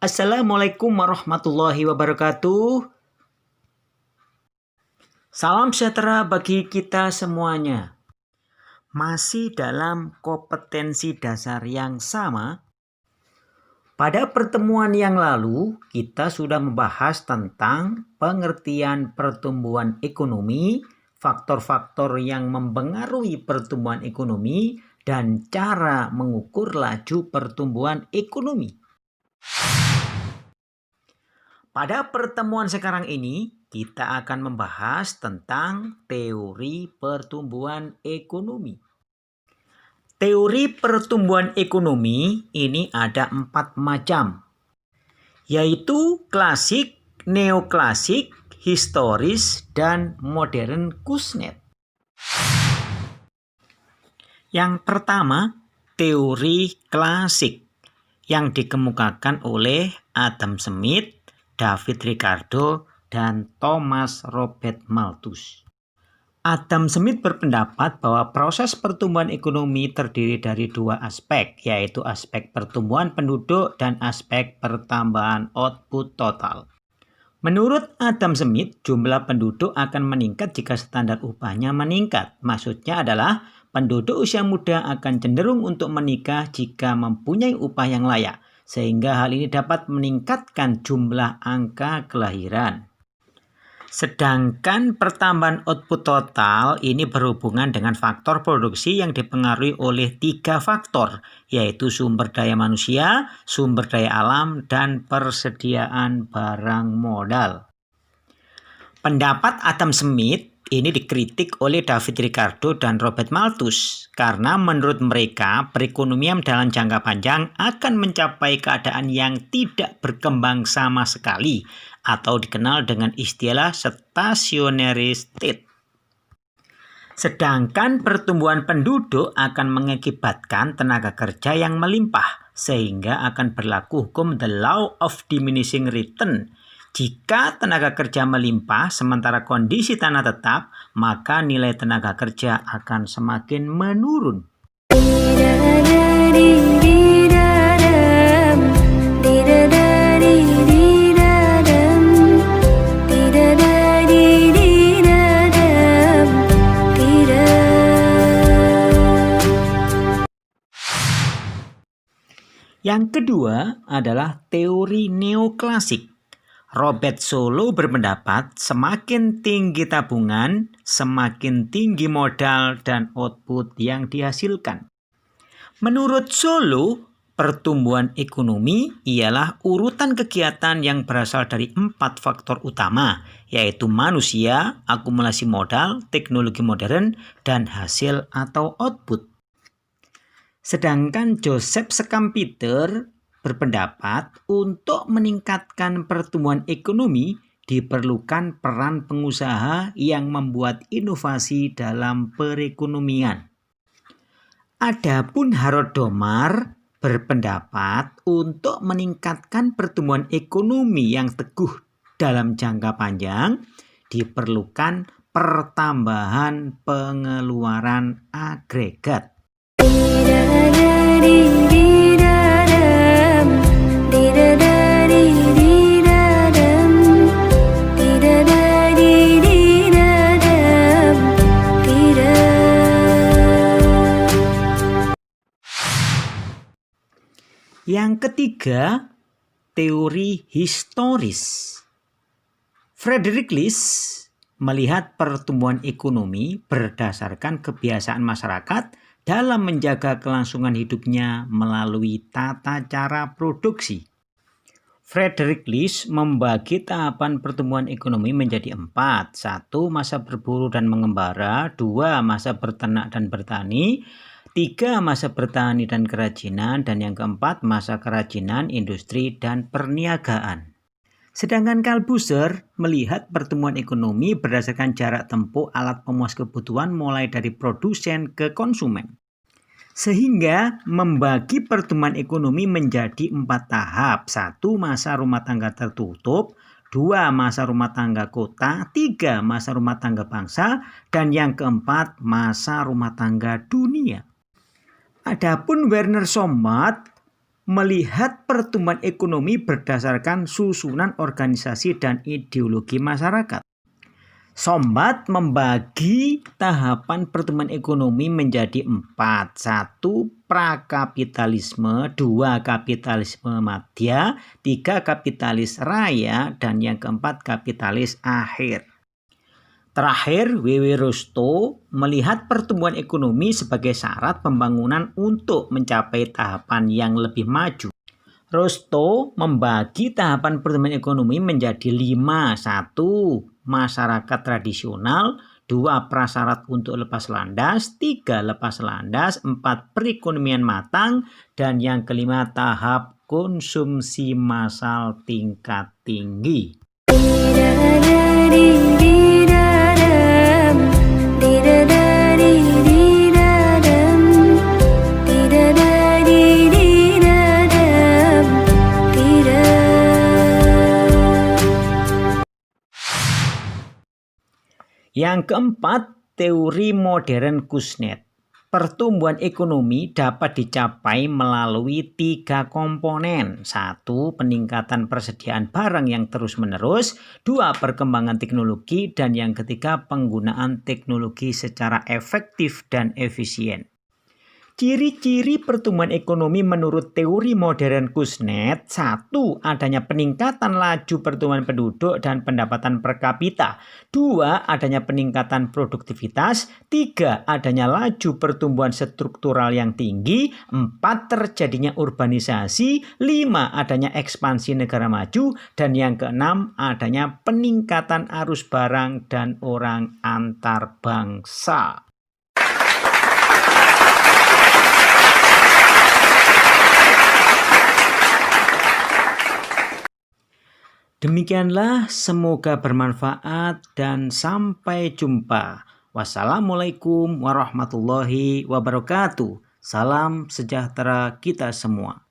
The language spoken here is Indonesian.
Assalamualaikum warahmatullahi wabarakatuh. Salam sejahtera bagi kita semuanya. Masih dalam kompetensi dasar yang sama. Pada pertemuan yang lalu, kita sudah membahas tentang pengertian pertumbuhan ekonomi, faktor-faktor yang mempengaruhi pertumbuhan ekonomi, dan cara mengukur laju pertumbuhan ekonomi. Pada pertemuan sekarang ini, kita akan membahas tentang teori pertumbuhan ekonomi. Teori pertumbuhan ekonomi ini ada 4 macam, yaitu klasik, neoklasik, historis, dan modern Kuznets. Yang pertama, teori klasik yang dikemukakan oleh Adam Smith, David Ricardo, dan Thomas Robert Malthus. Adam Smith berpendapat bahwa proses pertumbuhan ekonomi terdiri dari 2 aspek, yaitu aspek pertumbuhan penduduk dan aspek pertambahan output total. Menurut Adam Smith, jumlah penduduk akan meningkat jika standar upahnya meningkat. Maksudnya adalah penduduk usia muda akan cenderung untuk menikah jika mempunyai upah yang layak, sehingga hal ini dapat meningkatkan jumlah angka kelahiran. Sedangkan pertambahan output total ini berhubungan dengan faktor produksi yang dipengaruhi oleh 3 faktor, yaitu sumber daya manusia, sumber daya alam, dan persediaan barang modal. Pendapat Adam Smith ini dikritik oleh David Ricardo dan Robert Malthus karena menurut mereka perekonomian dalam jangka panjang akan mencapai keadaan yang tidak berkembang sama sekali atau dikenal dengan istilah stationary state. Sedangkan pertumbuhan penduduk akan mengakibatkan tenaga kerja yang melimpah sehingga akan berlaku hukum the law of diminishing return. Jika tenaga kerja melimpah sementara kondisi tanah tetap, maka nilai tenaga kerja akan semakin menurun. Yang kedua adalah teori neoklasik. Robert Solow berpendapat semakin tinggi tabungan, semakin tinggi modal dan output yang dihasilkan. Menurut Solow, pertumbuhan ekonomi ialah urutan kegiatan yang berasal dari 4 faktor utama, yaitu manusia, akumulasi modal, teknologi modern, dan hasil atau output. Sedangkan Joseph Schumpeter berpendapat untuk meningkatkan pertumbuhan ekonomi diperlukan peran pengusaha yang membuat inovasi dalam perekonomian. Adapun Harold Domar berpendapat untuk meningkatkan pertumbuhan ekonomi yang teguh dalam jangka panjang diperlukan pertambahan pengeluaran agregat. Yang ketiga, teori historis. Frederick List melihat pertumbuhan ekonomi berdasarkan kebiasaan masyarakat dalam menjaga kelangsungan hidupnya melalui tata cara produksi. Frederick List membagi tahapan pertumbuhan ekonomi menjadi 4. 1. Masa berburu dan mengembara. 2. Masa berternak dan bertani. 3. Masa bertani dan kerajinan. Dan yang keempat, masa kerajinan, industri, dan perniagaan. Sedangkan Corbusier melihat pertumbuhan ekonomi berdasarkan jarak tempuh alat pemuas kebutuhan mulai dari produsen ke konsumen. Sehingga membagi pertumbuhan ekonomi menjadi 4 tahap. 1. Masa rumah tangga tertutup. 2. Masa rumah tangga kota. 3. Masa rumah tangga bangsa. Dan yang keempat, masa rumah tangga dunia. Adapun Werner Somat melihat pertumbuhan ekonomi berdasarkan susunan organisasi dan ideologi masyarakat. Sombat membagi tahapan pertumbuhan ekonomi menjadi 4. 1. Prakapitalisme, 2. Kapitalisme madya, 3. Kapitalis raya, dan yang keempat kapitalis akhir. Terakhir, W.W. Rostow melihat pertumbuhan ekonomi sebagai syarat pembangunan untuk mencapai tahapan yang lebih maju. Rostow membagi tahapan pertumbuhan ekonomi menjadi 5. 1. Masyarakat tradisional, 2. Prasyarat untuk lepas landas, 3. Lepas landas, 4. Perekonomian matang, dan yang kelima tahap konsumsi massal tingkat tinggi. Yang keempat, teori modern Kuznets. Pertumbuhan ekonomi dapat dicapai melalui 3 komponen. 1. Peningkatan persediaan barang yang terus-menerus. 2. Perkembangan teknologi. Dan yang ketiga, penggunaan teknologi secara efektif dan efisien. Ciri-ciri pertumbuhan ekonomi menurut teori modern Kuznets. 1. Adanya peningkatan laju pertumbuhan penduduk dan pendapatan per kapita. 2. Adanya peningkatan produktivitas. 3. Adanya laju pertumbuhan struktural yang tinggi. 4. Terjadinya urbanisasi. 5. Adanya ekspansi negara maju. Dan yang keenam, adanya peningkatan arus barang dan orang antar bangsa. Demikianlah, semoga bermanfaat dan sampai jumpa. Wassalamualaikum warahmatullahi wabarakatuh. Salam sejahtera kita semua.